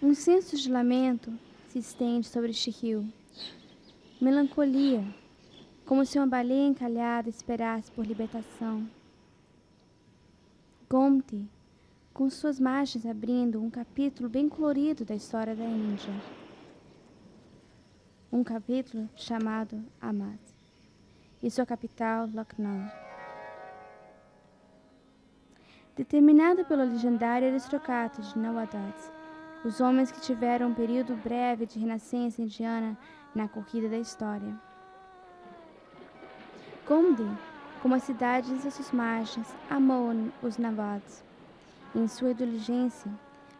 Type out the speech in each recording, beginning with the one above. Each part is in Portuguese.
Um senso de lamento se estende sobre este rio. Melancolia, como se uma baleia encalhada esperasse por libertação. Gomti, com suas margens abrindo um capítulo bem colorido da história da Índia. Um capítulo chamado Ahmad, e sua capital, Lucknow. Determinado pelo legendário aristocrata de Nawadat, os homens que tiveram um período breve de renascença indiana na corrida da história. Gomdi, como as cidades e suas margens, amou os Nawads. Em sua indulgência,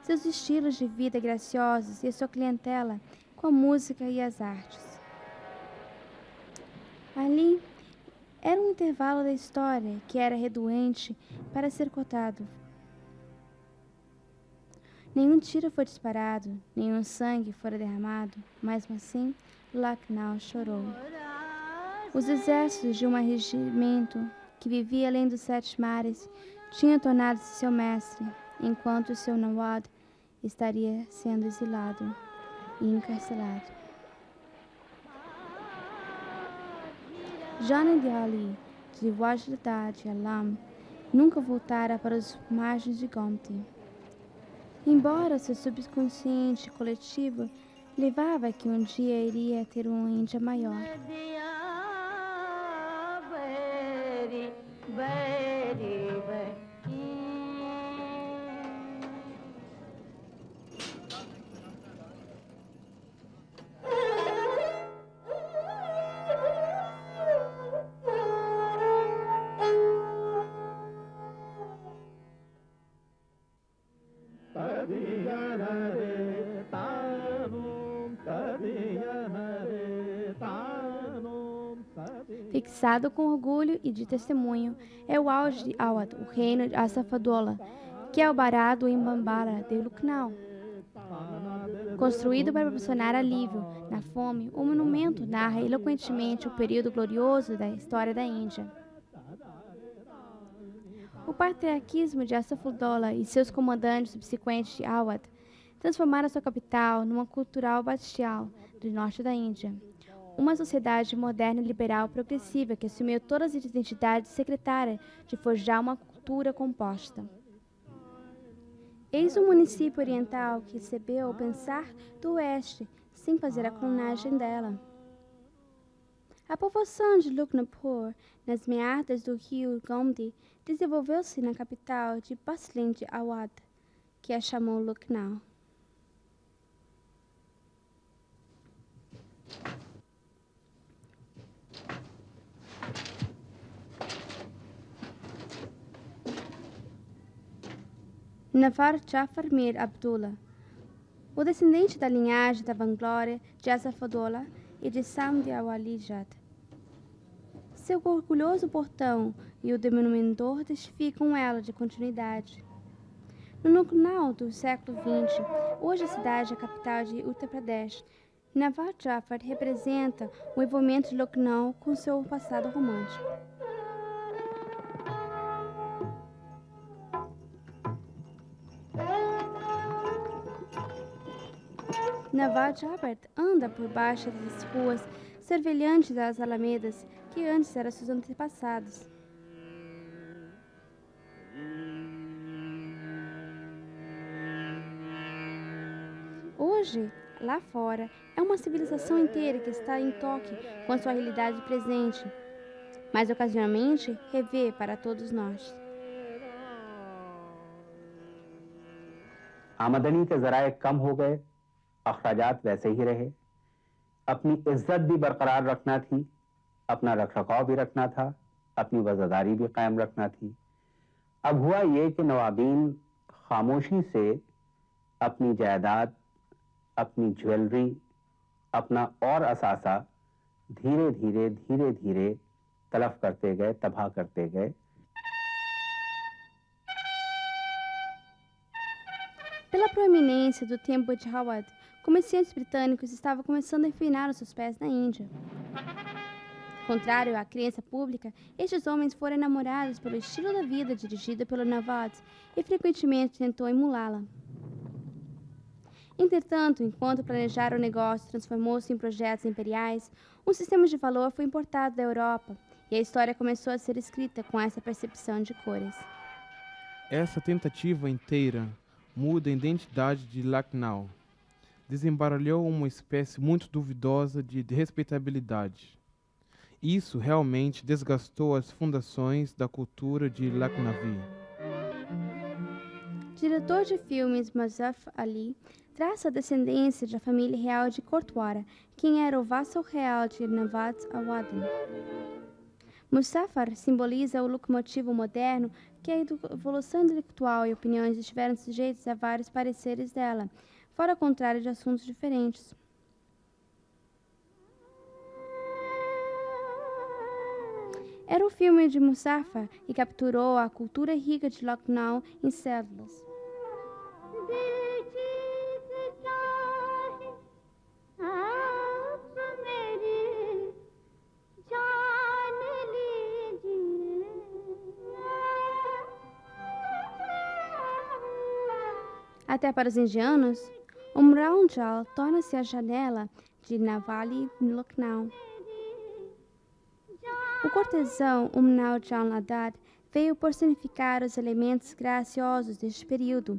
seus estilos de vida graciosos e sua clientela com a música e as artes. Ali era um intervalo da história que era redoente para ser cortado. Nenhum tiro foi disparado, nenhum sangue fora derramado, mesmo assim, Lucknow chorou. Os exércitos de um regimento que vivia além dos 7 mares tinham tornado-se seu mestre, enquanto seu Nawad estaria sendo exilado e encarcelado. Janad Ali, de Wajdat Alam, nunca voltara para as margens de Gomti. Embora seu subconsciente coletivo levava que um dia iria ter uma Índia maior. Fixado com orgulho e de testemunho, é o auge de Awadh, o reino de Assafadola, que é o Barado em Bambara de Lucknow. Construído para proporcionar alívio na fome, o monumento narra eloquentemente o período glorioso da história da Índia. O patriarquismo de Assafadola e seus comandantes subsequentes de Awadh transformaram sua capital numa cultural bastial do norte da Índia. Uma sociedade moderna e liberal progressiva que assumiu todas as identidades secretárias de forjar uma cultura composta. Eis um município oriental que recebeu o pensar do oeste, sem fazer a clonagem dela. A povoação de Lucknowpur, nas meadas do rio Gomti, desenvolveu-se na capital de Baslin de Awadh, que a chamou Lucknow. Nawar Jafar Mir Abdullah, o descendente da linhagem da vanglória de Assafadola e de Samdi Awalijat. Seu orgulhoso portão e o denominador testificam um elo de continuidade. No Lucknow do século XX, hoje a cidade é a capital de Uttar Pradesh, Nawar Jafar representa o envolvimento de Lucknow com seu passado romântico. Nawar Jafar anda por baixo das ruas servilhantes das alamedas que antes eram seus antepassados. Hoje, lá fora, é uma civilização inteira que está em toque com a sua realidade presente, mas ocasionalmente revê para todos nós. आमदनी के जराए कम हो गए, अखराजात वैसे ही रहे। अपनी इज्जत भी बरकरार रखना थी, अपना रखरखाव भी रखना था, अपनी वज़ादारी भी कायम रखना थी। अब हुआ ये कि नवाबीन खामोशी से अपनी जायदाद, अपनी ज्वेलरी, अपना और असासा धीरे धीरे तलफ करते गए, तबाह करते गए। Pela proeminência do tempo de Awadh, comerciantes britânicos estavam começando a enfinar os seus pés na Índia. Contrário à crença pública, estes homens foram enamorados pelo estilo da vida dirigido pelo Nawab e frequentemente tentou emulá-la. Entretanto, enquanto planejaram o negócio transformou-se em projetos imperiais, um sistema de valor foi importado da Europa e a história começou a ser escrita com essa percepção de cores. Essa tentativa inteira muda a identidade de Lucknow. Desembaralhou uma espécie muito duvidosa de respeitabilidade. Isso realmente desgastou as fundações da cultura de Lucknowi. Diretor de filmes Muzaffar Ali traça a descendência da família real de Kotwara, quem era o vassalo real de Nawaz Awadin. Muzaffar simboliza o locomotivo moderno que a evolução intelectual e opiniões estiveram sujeitas a vários pareceres dela, fora contrário de assuntos diferentes. Era o filme de Muzaffar que capturou a cultura rica de Lucknow em células. Até para os indianos, Umraunjal torna-se a janela de Navali Lucknow. O cortesão Umraunjal Adad veio personificar os elementos graciosos deste período.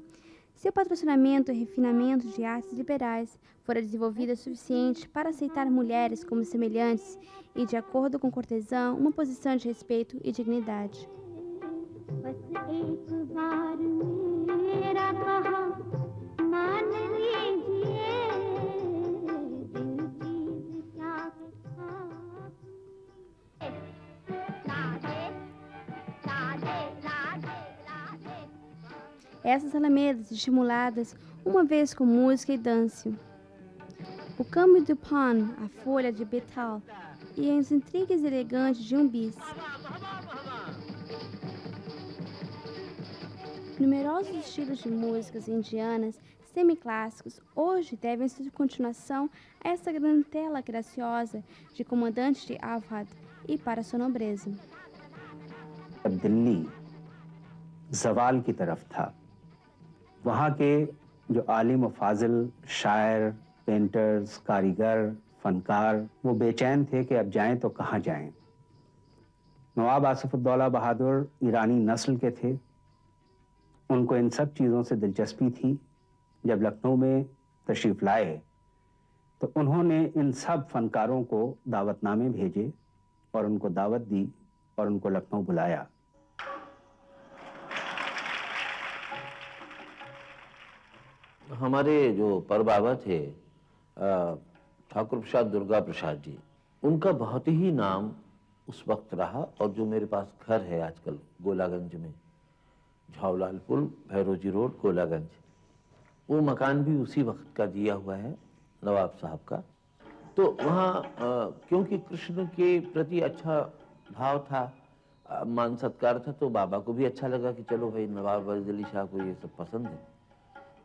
Seu patrocinamento e refinamento de artes liberais fora desenvolvido o suficiente para aceitar mulheres como semelhantes e, de acordo com o cortesão, uma posição de respeito e dignidade. Essas alamedas estimuladas uma vez com música e dança. O câmbio do pan, a folha de betal e as intrigas elegantes de um bis. Numerosos estilos de músicas indianas semiclássicos hoje devem sua continuação a essa grandela graciosa de comandante de Awadh e para sua nobreza. Delhi जवाल की तरफ था। वहाँ के जो आलिम व फाजिल शायर, पेंटर्स, कारीगर, फनकार वो बेचैन थे कि अब जाएं तो कहाँ जाएं। नवाब आसिफउद्दौला बहादुर ईरानी नस्ल के थे। उनको इन सब चीज़ों से दिलचस्पी थी। जब लखनऊ में तशरीफ लाए तो उन्होंने इन सब फनकारों को दावतनामे भेजे और उनको दावत दी और उनको लखनऊ बुलाया। हमारे जो परबाबा थे ठाकुर प्रसाद दुर्गा प्रसाद जी, उनका बहुत ही नाम उस वक्त रहा। और जो मेरे पास घर है आजकल गोलागंज में, झावलाल पुल, भैरोजी रोड, गोलागंज, वो मकान भी उसी वक्त का दिया हुआ है नवाब साहब का। तो वहाँ क्योंकि कृष्ण के प्रति अच्छा भाव था, मान सत्कार था, तो बाबा को भी अच्छा लगा कि चलो भाई नवाब वजीद अली शाह को ये सब पसंद है।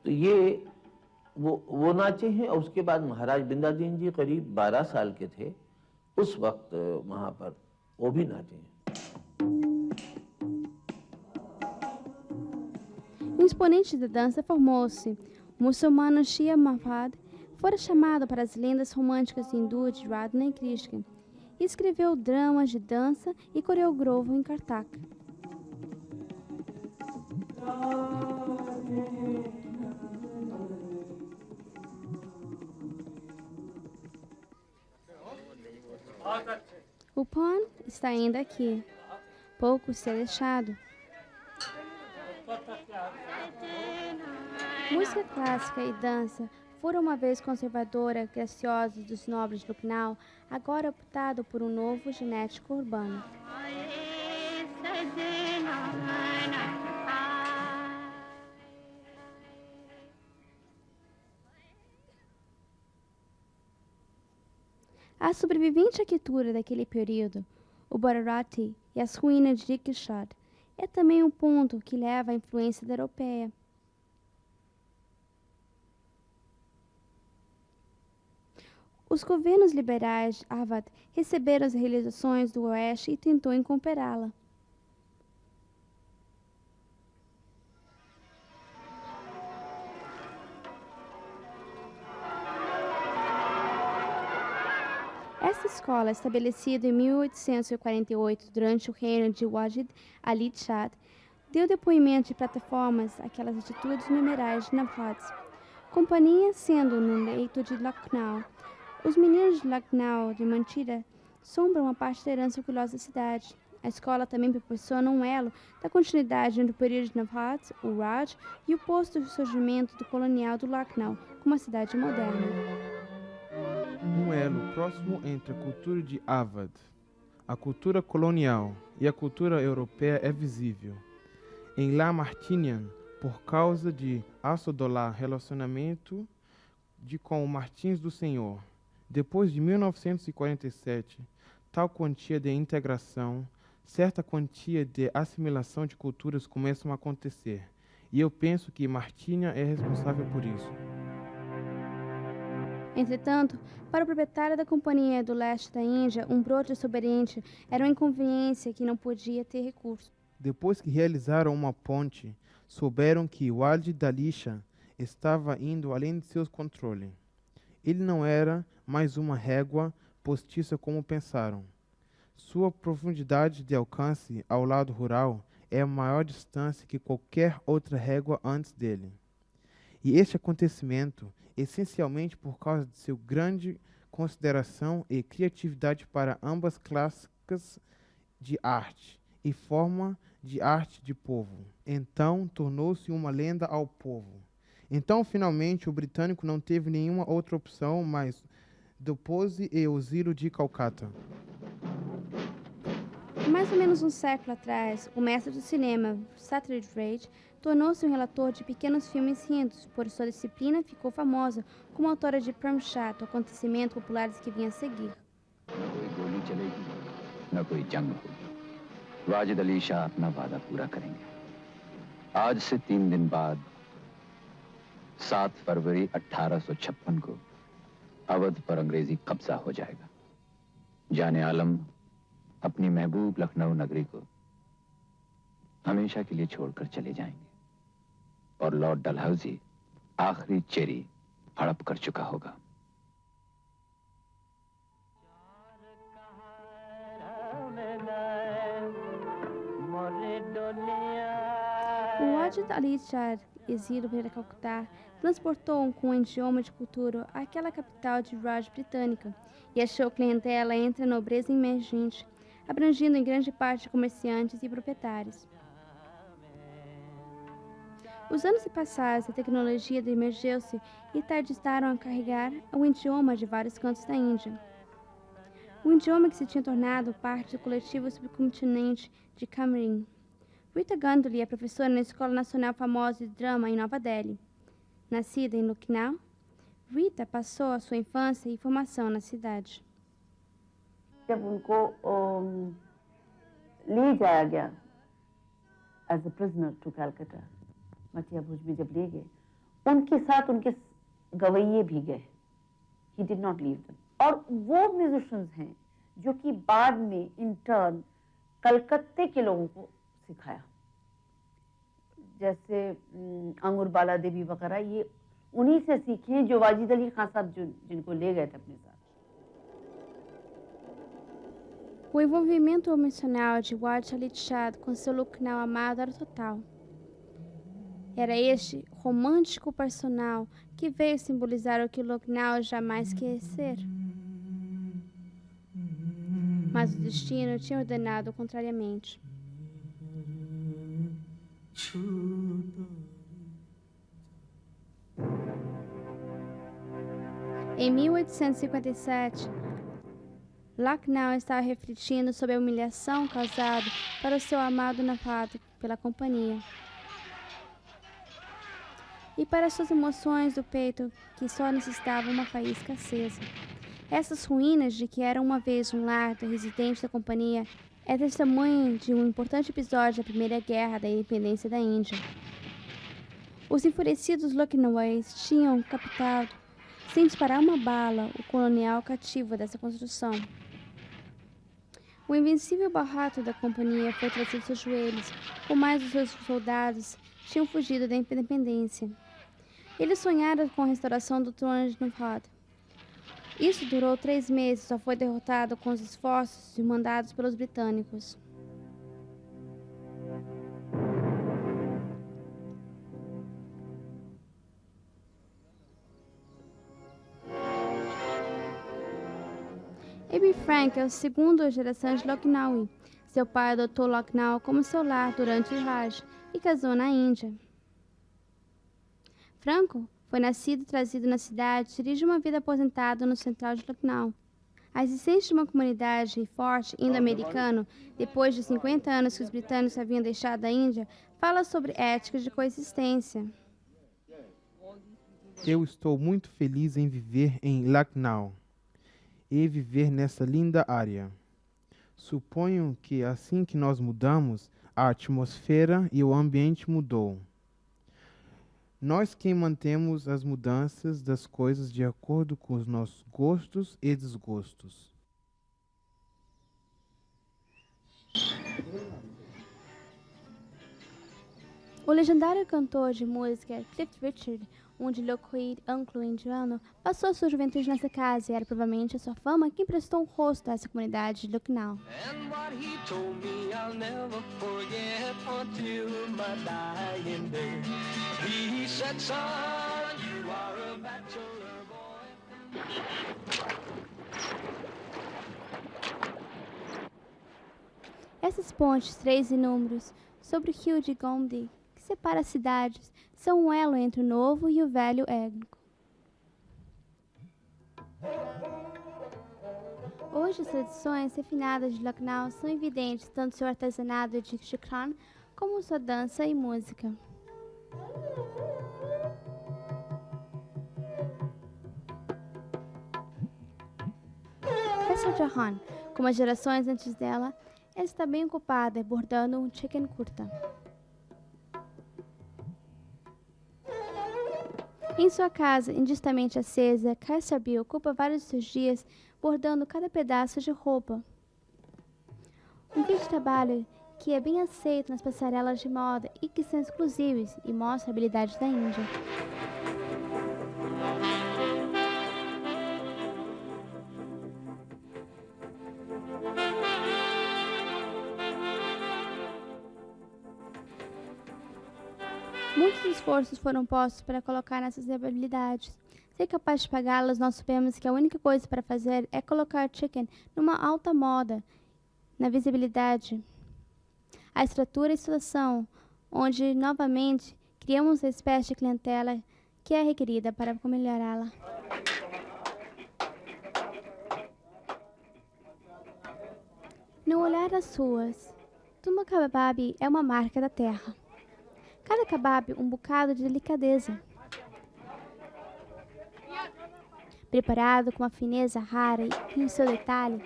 तो ये वो नाचे हैं। और उसके बाद महाराज बिंदादीन जी करीब 12 साल के थे उस वक्त वहाँ पर, वो भी नाचे हैं। Um exponente da dança formou-se. O muçulmano Shia Mahfad fora chamado para as lendas românticas hindu de Radha e Krishna e escreveu dramas de dança e coreografou em Kartak. O pan está ainda aqui, pouco se é deixado. Música clássica e dança foram uma vez conservadora, graciosa dos nobres de Lucknow, agora optado por um novo genético urbano. A sobrevivente arquitetura daquele período, o Bharati e as ruínas de Rikshad, é também um ponto que leva à influência da europeia. Os governos liberais de Awadh receberam as realizações do Oeste e tentou incorporá-la. Essa escola, estabelecida em 1848 durante o reino de Wajid Ali Shah, deu depoimento de plataformas àquelas atitudes numerais de Nabhat. Companhia sendo no leito de Lucknow. Os meninos de Lucknow de Mantira sombram uma parte da herança orgulhosa da cidade. A escola também proporciona um elo da continuidade entre o período de Nabhat, o Raj, e o posto de surgimento do colonial do Lucknow, como uma cidade moderna. Um elo próximo entre a cultura de Awadh, a cultura colonial e a cultura europeia é visível. Em La Martinian, por causa de assodolar relacionamento com o Martins do Senhor. Depois de 1947, tal quantia de integração, certa quantia de assimilação de culturas começam a acontecer, e eu penso que Martinian é responsável por isso. Entretanto, para o proprietário da Companhia do Leste da Índia, um brote exuberante era uma inconveniência que não podia ter recurso. Depois que realizaram uma ponte, souberam que Wajid Ali Shah estava indo além de seus controles. Ele não era mais uma régua postiça como pensaram. Sua profundidade de alcance ao lado rural é a maior distância que qualquer outra régua antes dele. E este acontecimento, essencialmente por causa de sua grande consideração e criatividade para ambas clássicas de arte e forma de arte de povo, então tornou-se uma lenda ao povo. Então, finalmente, o britânico não teve nenhuma outra opção mais do Pose e o Zilo de Calcata. Mais ou menos um século atrás, o mestre do cinema, Satyajit Ray, tornou-se um relator de pequenos filmes hindus. Por sua disciplina, ficou famosa como autora de Pramshat, acontecimentos populares que vinha a seguir. Wajid अली शाह अपना वादा पूरा करेंगे। आज से 3 दिन बाद 7 फरवरी 1856 को अवध पर अंग्रेजी कब्जा हो जाएगा। जाने आलम अपनी महबूब लखनऊ नगरी को हमेशा के लिए छोड़कर चले जाएंगे और लॉर्ड डलहौजी आखिरी चेरी हड़प कर चुका होगा। O Wajid Ali Shah, exílio para Calcutá, transportou com um idioma de cultura àquela capital de Raj britânica e achou clientela entre a nobreza emergente, abrangindo em grande parte comerciantes e proprietários. Os anos se passaram, a tecnologia emergiu-se e tardistaram a carregar o idioma de vários cantos da Índia. O idioma que se tinha tornado parte do coletivo subcontinente de Cameroon. Rita Ganguly é professora na Escola Nacional Famosa de Drama em Nova Delhi. Nascida em Lucknow, Rita passou a sua infância e formação na cidade. जब उनको ले जाया गया as a prisoner to Calcutta, मटिया भुज में जब ले गए, उनके साथ उनके गवैये भी गए. He did not leave them. और वो म्यूजिशियंस हैं जो कि बाद में इंटर्न कलकत्ते के लोगों को सिखाया, जैसे अंगूर बाला देवी वगैरह, ये उन्हीं से सीखे हैं जो वाजिद अली खान साहब जिनको ले गए थे अपने साथ. O envolvimento emocional de Wajid Ali Shah com seu Lucknow amado era total. Era este romântico personal que veio simbolizar o que Lucknow jamais quis ser. Mas o destino tinha ordenado contrariamente. Em 1857, Lucknow estava refletindo sobre a humilhação causada para o seu amado Nabhat pela companhia e para suas emoções do peito que só necessitavam uma faísca acesa. Essas ruínas de que era uma vez um lar do residente da companhia é testemunho de um importante episódio da Primeira Guerra da Independência da Índia. Os enfurecidos Lucknowais tinham captado, sem disparar uma bala, o colonial cativo dessa construção. O invencível barrato da companhia foi trazido aos seus joelhos, por mais dos seus soldados tinham fugido da independência. Eles sonharam com a restauração do trono de Nabhat. Isso durou 3 meses, só foi derrotado com os esforços mandados pelos britânicos. Abe Frank é o segundo geração de Lucknow. Seu pai adotou Lucknow como seu lar durante o Raj e casou na Índia. Franco foi nascido e trazido na cidade, dirige uma vida aposentada no central de Lucknow. A existência de uma comunidade forte indo-americana, depois de 50 anos que os britânicos haviam deixado a Índia, fala sobre ética de coexistência. Eu estou muito feliz em viver em Lucknow e viver nessa linda área. Suponho que assim que nós mudamos, a atmosfera e o ambiente mudou. Nós quem mantemos as mudanças das coisas de acordo com os nossos gostos e desgostos. O legendário cantor de música Cliff Richard, um de Lockheed anglo-indiano, passou sua juventude nessa casa e era provavelmente a sua fama que emprestou um rosto a essa comunidade de Lucknow. And what he told me I'll never forget until my dying day. He said, son, you are a bachelor boy. Essas pontes, 3 em números, sobre o rio de Gomdi, que separa as cidades, são um elo entre o novo e o velho étnico. Hoje, as tradições refinadas de Lucknow são evidentes, tanto seu artesanato de shikran como sua dança e música. Kessel Jahan, como as gerações antes dela, está bem ocupada bordando um chicken kurta. Em sua casa, indistintamente acesa, Kaisarbi ocupa vários de seus dias bordando cada pedaço de roupa. Um vídeo de trabalho que é bem aceito nas passarelas de moda e que são exclusivos e mostra a habilidade da Índia. Muitos esforços foram postos para colocar nessas habilidades. Ser capaz de pagá-las, nós sabemos que a única coisa para fazer é colocar chicken numa alta moda, na visibilidade, a estrutura e situação, onde, novamente, criamos a espécie de clientela que é requerida para melhorá-la. No olhar das ruas, Tuma Kebab é uma marca da terra. Cada kebab um bocado de delicadeza, preparado com uma fineza rara e em seu detalhe.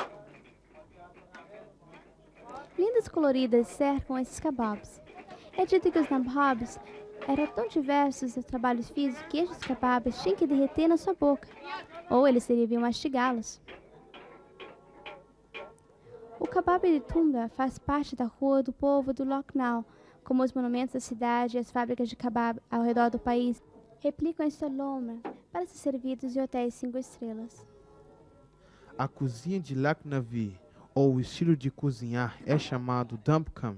Lindas coloridas cercam esses kebabs. É dito que os nababs eram tão diversos os trabalhos físicos que estes kebabs tinham que derreter na sua boca, ou eles deviam mastigá-los. O kebab de Tunda faz parte da rua do povo do Lucknow, como os monumentos da cidade e as fábricas de kebab ao redor do país replicam esta loma para ser servidos em hotéis 5 estrelas. A cozinha de Lucknowi, ou o estilo de cozinhar, é chamado Dampkam.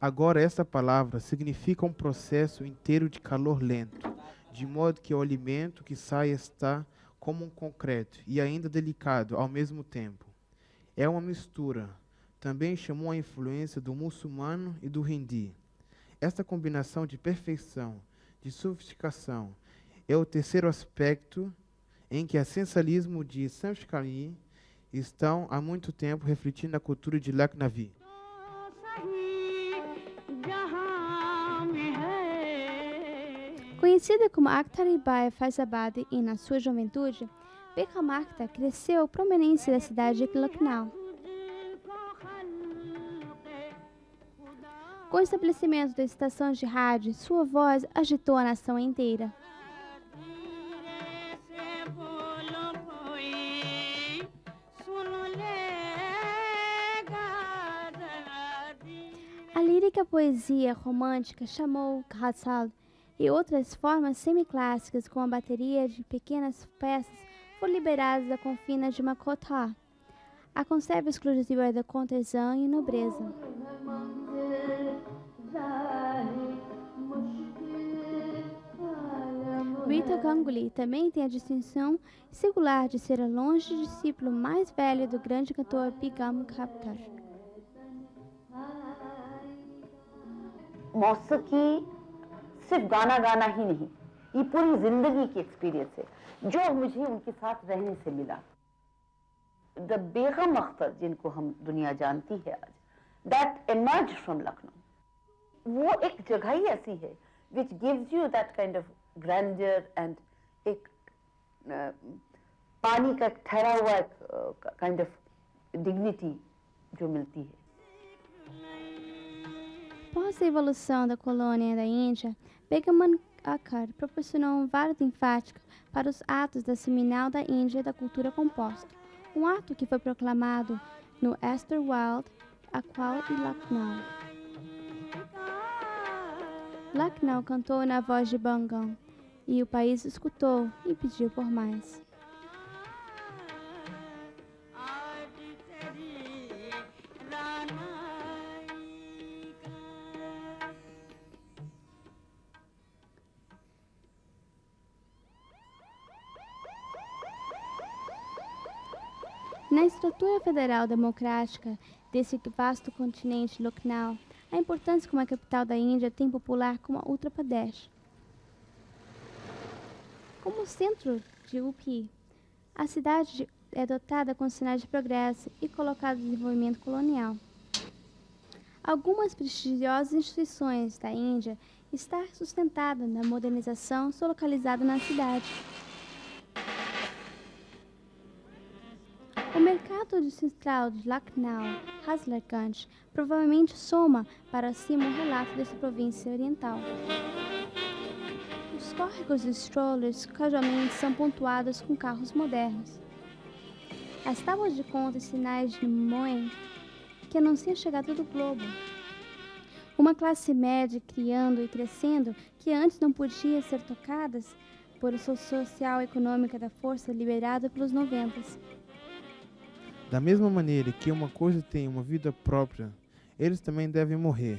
Agora, essa palavra significa um processo inteiro de calor lento, de modo que o alimento que sai está como um concreto e ainda delicado ao mesmo tempo. É uma mistura. Também chamou a influência do muçulmano e do hindi. Esta combinação de perfeição, de sofisticação, é o terceiro aspecto em que o sensualismo de Sanskrit estão há muito tempo refletindo a cultura de Lucknowi. Conhecida como Akhtari-Bai Faizabad e na sua juventude, Begum Akhtar cresceu a prominência da cidade de Lucknow. Com o estabelecimento das estações de rádio, sua voz agitou a nação inteira. A lírica poesia romântica chamou ghazal e outras formas semiclássicas com a bateria de pequenas peças foram liberadas da confina de Makotha. A conserva exclusiva é da cortesã e nobreza. Rita Ganguly também tem a distinção singular de ser a longe discípulo mais velho do grande cantor Bigam Khapkar. मौसीकी सिर्फ गाना गाना ही नहीं, ये पूरी जिंदगी की एक्सपीरियंस है जो मुझे उनके साथ रहने से मिला। द बेगम अख्तर जिनको हम दुनिया जानती है आज, दैट emerged from लखनऊ, वो एक जगह ही ऐसी है which gives you that kind of grandeur and एक पानी का ठहरा हुआ kind of dignity जो मिलती है। Após a evolução da colônia da Índia, Begum Akhtar proporcionou um válido enfático para os atos da seminal da Índia da cultura composta, um ato que foi proclamado no Esther Wild, Aqual e Lucknow. Lucknow cantou na voz de Bangam, e o país escutou e pediu por mais. Na estrutura federal democrática desse vasto continente Lucknow, a importância como a capital da Índia tem popular como a Uttar Pradesh. Como centro de UP, a cidade é dotada com sinais de progresso e colocada em desenvolvimento colonial. Algumas prestigiosas instituições da Índia estão sustentadas na modernização são localizadas na cidade. O mercado central de Lucknow, Hazlarganj, provavelmente soma para cima um relato dessa província oriental. Os córregos e strollers casualmente são pontuados com carros modernos. As tábuas de conta e sinais de Moen que anunciam a chegada do globo. Uma classe média criando e crescendo que antes não podia ser tocadas por a social e econômica da força liberada pelos 90. Da mesma maneira que uma coisa tem uma vida própria, eles também devem morrer.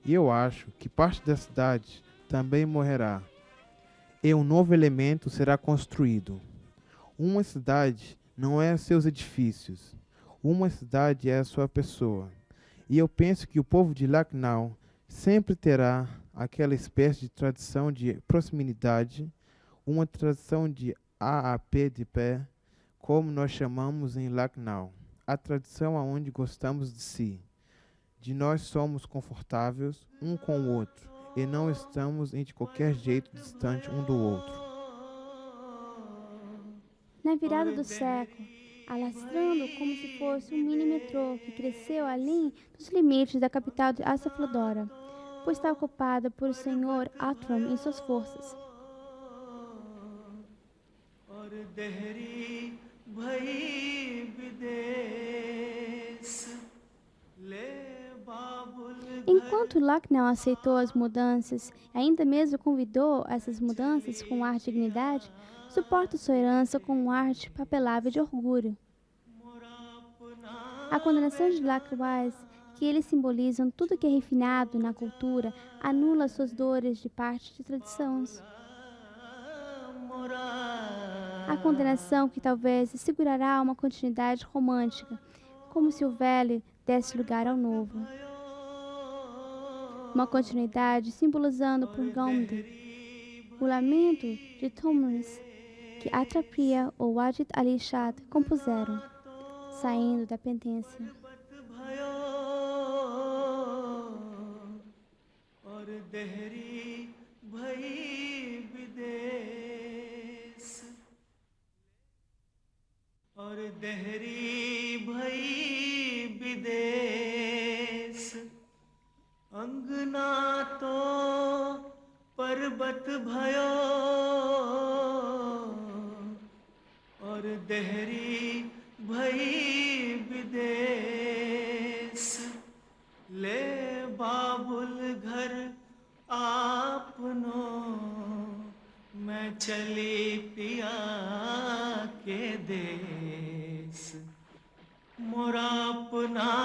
E eu acho que parte da cidade também morrerá. E um novo elemento será construído. Uma cidade não é seus edifícios. Uma cidade é a sua pessoa. E eu penso que o povo de Lucknow sempre terá aquela espécie de tradição de proximidade, uma tradição de AAP de pé, como nós chamamos em Lucknow, a tradição aonde gostamos de si, de nós somos confortáveis um com o outro e não estamos de qualquer jeito distante um do outro. Na virada do século, alastrando como se fosse um mini metrô que cresceu além dos limites da capital de Asaflodora, pois está ocupada por o senhor Atram e suas forças. Enquanto Lucknow aceitou as mudanças e ainda mesmo convidou essas mudanças com ar de dignidade, suporta sua herança com um ar de papelável de orgulho. A condenação de Lakshwais, que eles simbolizam tudo que é refinado na cultura, anula suas dores de parte de tradições. A condenação que talvez segurará uma continuidade romântica, como se o velho desse lugar ao novo. Uma continuidade simbolizando por Gandhi o lamento de Thomas que Atrapriya ou Wajid Ali Shah compuseram, saindo da penitência. अंगना तो पर्वत भयो और देहरी भई विदेश ले बाबुल घर आपनो मैं चली पिया देश मोरा अपना